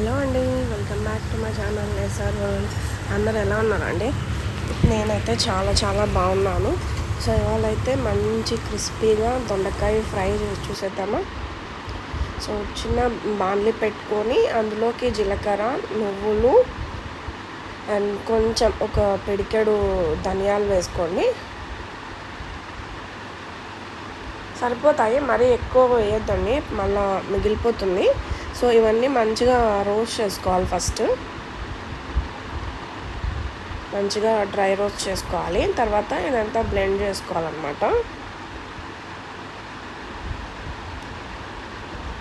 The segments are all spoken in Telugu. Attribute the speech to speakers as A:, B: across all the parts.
A: హలో అండి, welcome back to my channel SR world. అందరు ఎలా ఉన్నారండి? నేనైతే చాలా బాగున్నాను. సో ఇవాళ అయితే మంచి క్రిస్పీగా దొండకాయ ఫ్రై చూసేద్దామా. సో చిన్న బాండ్లీ పెట్టుకొని అందులోకి జీలకర్ర, నువ్వులు అండ్ కొంచెం ఒక పిడికెడు ధనియాలు వేసుకోండి. సరిపోతాయి, మరీ ఎక్కువ వేయొద్దండి, మళ్ళీ మిగిలిపోతుంది. సో ఇవన్నీ మంచిగా రోస్ట్ చేసుకోవాలి. ఫస్ట్ మంచిగా డ్రై రోస్ట్ చేసుకోవాలి. తర్వాత ఇదంతా బ్లెండ్ చేసుకోవాలన్నమాట.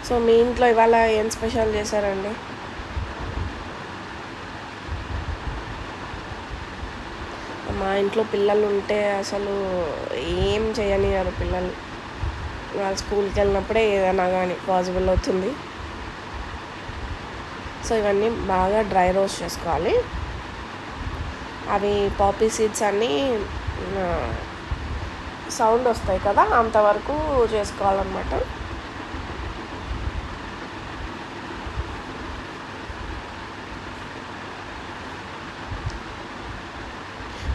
A: సో మీ ఇంట్లో ఇవాళ ఏం స్పెషల్ చేశారండి? మా ఇంట్లో పిల్లలు ఉంటే అసలు ఏం చేయనివ్వరు పిల్లలు. వాళ్ళు స్కూల్కి వెళ్ళినప్పుడే ఏదైనా కానీ పాసిబుల్ అవుతుంది. సో ఇవన్నీ బాగా డ్రై రోస్ట్ చేసుకోవాలి. అవి పాపీ సీడ్స్ అన్నీ సౌండ్ వస్తాయి కదా, అంతవరకు చేసుకోవాలన్నమాట.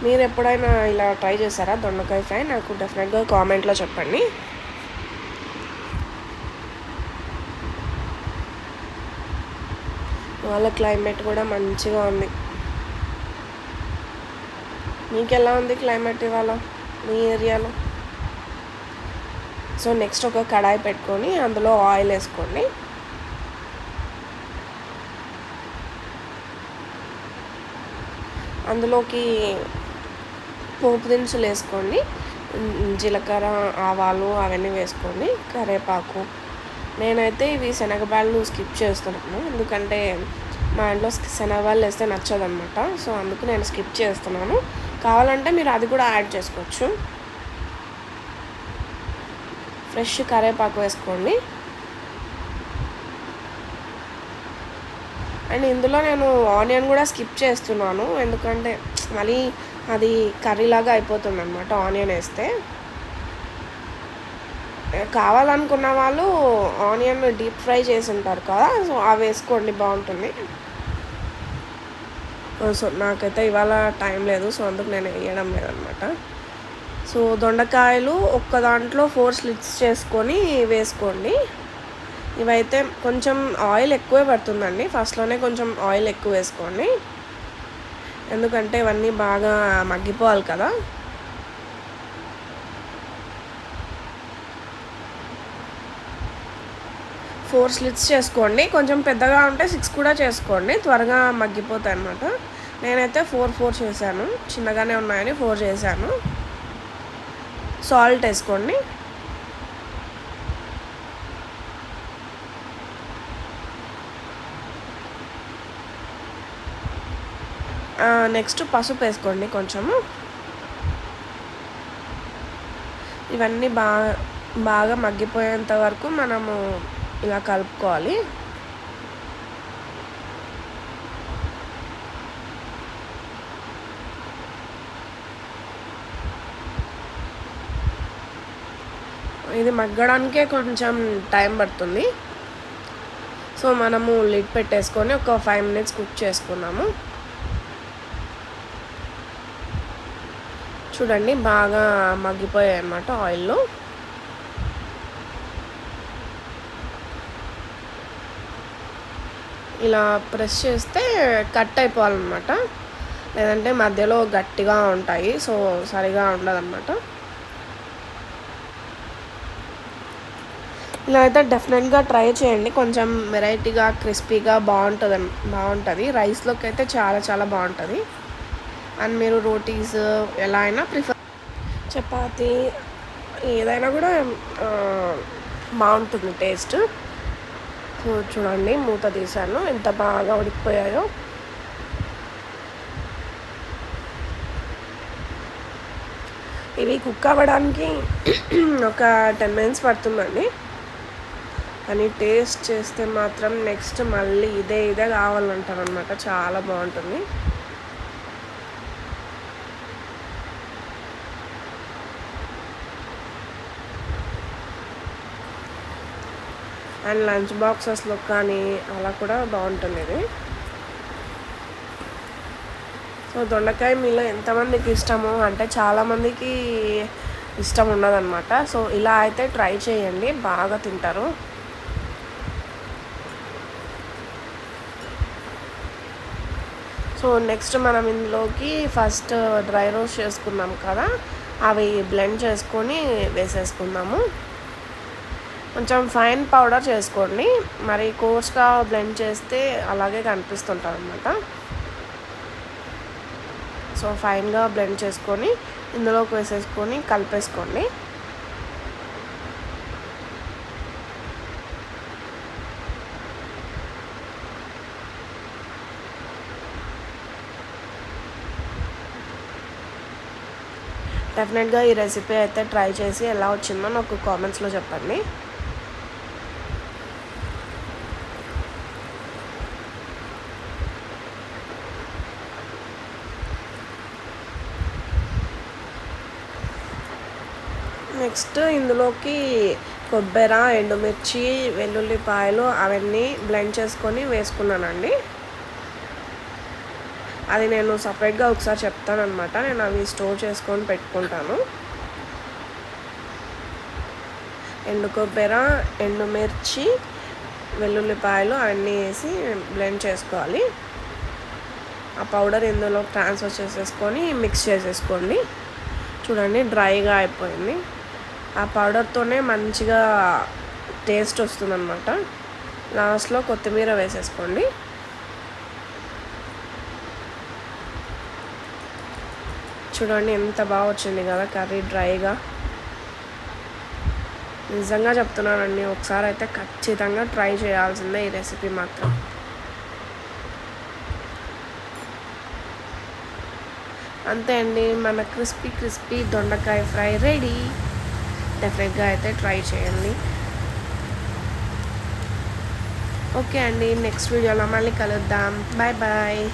A: మీరు ఎప్పుడైనా ఇలా ట్రై చేశారా దొండకాయ ఫ్రై? నాకు డెఫినెట్గా కామెంట్లో చెప్పండి. వాళ్ళ క్లైమేట్ కూడా మంచిగా ఉంది. మీకు ఎలా ఉంది క్లైమేట్ ఇవాళ మీ ఏరియాలో? సో నెక్స్ట్ ఒక కడాయి పెట్టుకొని అందులో ఆయిల్ వేసుకోండి. అందులోకి పోపు దినుసులు వేసుకోండి. జీలకర్ర, ఆవాలు అవన్నీ వేసుకోండి. కరివేపాకు. నేనైతే ఇవి శనగబాళ్ళు స్కిప్ చేస్తున్నాను, ఎందుకంటే మా ఇంట్లో శనగబాళ్ళు వేస్తే నచ్చదన్నమాట. సో అందుకు నేను స్కిప్ చేస్తున్నాను. కావాలంటే మీరు అది కూడా యాడ్ చేసుకోవచ్చు. ఫ్రెష్ కరివేపాకు వేసుకోండి. అండ్ ఇందులో నేను ఆనియన్ కూడా స్కిప్ చేస్తున్నాను, ఎందుకంటే మళ్ళీ అది కర్రీలాగా అయిపోతుంది అన్నమాట ఆనియన్ వేస్తే. కావాలనుకున్న వాళ్ళు ఆనియన్ డీప్ ఫ్రై చేసి ఉంటారు కదా, సో అవి వేసుకోండి, బాగుంటుంది. సో నాకైతే ఇవాళ టైం లేదు, సో అందుకు నేను వేయడం లేదనమాట. సో దొండకాయలు ఒక్క దాంట్లో 4 స్లిట్స్ చేసుకొని వేసుకోండి. ఇవైతే కొంచెం ఆయిల్ ఎక్కువే పడుతుందండి, ఫస్ట్లోనే కొంచెం ఆయిల్ ఎక్కువ వేసుకోండి, ఎందుకంటే ఇవన్నీ బాగా మగ్గిపోవాలి కదా. ఫోర్ స్లిట్స్ చేసుకోండి. కొంచెం పెద్దగా ఉంటే 6 కూడా చేసుకోండి, త్వరగా మగ్గిపోతాయి అన్నమాట. నేనైతే 4 చేశాను, చిన్నగానే ఉన్నాయని 4 చేశాను. సాల్ట్ వేసుకోండి. నెక్స్ట్ పసుపు వేసుకోండి కొంచెము. ఇవన్నీ బాగా మగ్గిపోయేంత వరకు మనము ఇలా కలుపుకోవాలి. ఇది మగ్గడానికే కొంచెం టైం పడుతుంది. సో మనము లిడ్ పెట్టేసుకొని ఒక 5 మినిట్స్ కుక్ చేసుకున్నాము. చూడండి బాగా మగ్గిపోయాయి అన్నమాట ఆయిల్లో. ఇలా ప్రెస్ చేస్తే కట్ అయిపోవాలన్నమాట, లేదంటే మధ్యలో గట్టిగా ఉంటాయి, సో సరిగా ఉండదన్నమాట. ఇలా అయితే డెఫినెట్గా ట్రై చేయండి, కొంచెం వెరైటీగా క్రిస్పీగా బాగుంటుంది. రైస్లోకి అయితే చాలా బాగుంటుంది. అండ్ మీరు రోటీస్ ఎలా అయినా ప్రిఫర్, చపాతీ ఏదైనా కూడా బాగుంటుంది టేస్ట్. సో చూడండి మూత తీసాను, ఎంత బాగా ఉడికిపోయాయో. ఇవి కుక్ అవ్వడానికి ఒక 10 మినిట్స్ పడుతుందండి, కానీ టేస్ట్ చేస్తే మాత్రం నెక్స్ట్ మళ్ళీ ఇదే కావాలంటారు అనమాట, చాలా బాగుంటుంది. అండ్ లంచ్ బాక్సెస్లో కానీ అలా కూడా బాగుంటుంది ఇది. సో దొండకాయ మీలో ఎంతమందికి ఇష్టము అంటే చాలామందికి ఇష్టం ఉండదన్నమాట. సో ఇలా అయితే ట్రై చేయండి, బాగా తింటారు. సో నెక్స్ట్ మనం ఇందులోకి ఫస్ట్ డ్రై రోస్ట్ చేసుకున్నాం కదా, అవి బ్లెండ్ చేసుకొని వేసేసుకుందాము. కొంచెం ఫైన్ పౌడర్ చేసుకోండి, మరి కోర్స్గా బ్లెండ్ చేస్తే అలాగే కనిపిస్తుంటుంది అనమాట. సో ఫైన్గా బ్లెండ్ చేసుకొని ఇందులోకి వేసేసుకొని కలిపేసుకోండి. డెఫినెట్గా ఈ రెసిపీ అయితే ట్రై చేసి ఎలా వచ్చిందో నాకు కామెంట్స్లో చెప్పండి. నెక్స్ట్ ఇందులోకి కొబ్బరి, ఎండుమిర్చి, వెల్లుల్లిపాయలు అవన్నీ బ్లెండ్ చేసుకొని వేసుకున్నానండి. అది నేను సపరేట్గా ఒకసారి చెప్తానమాట. నేను అవి స్టోర్ చేసుకొని పెట్టుకుంటాను. ఎండు కొబ్బరి, ఎండుమిర్చి, వెల్లుల్లిపాయలు అవన్నీ వేసి బ్లెండ్ చేసుకోవాలి. ఆ పౌడర్ ఇందులో ట్రాన్స్ఫర్ చేసేసుకొని మిక్స్ చేసేసుకోండి. చూడండి డ్రైగా అయిపోయింది. ఆ పౌడర్తోనే మంచిగా టేస్ట్ వస్తుందన్నమాట. లాస్ట్లో కొత్తిమీర వేసేసుకోండి. చూడండి ఎంత బాగా వచ్చింది కదా కర్రీ డ్రైగా. నిజంగా చెప్తున్నానండి, ఒకసారి అయితే ఖచ్చితంగా ట్రై చేయాల్సిందే ఈ రెసిపీ మాత్రం. అంతే అండి, మన క్రిస్పీ దొండకాయ ఫ్రై రెడీ. డెఫినెట్గా అయితే ట్రై చేయండి. ఓకే అండి, నెక్స్ట్ వీడియోలో మళ్ళీ కలుద్దాం. Bye bye.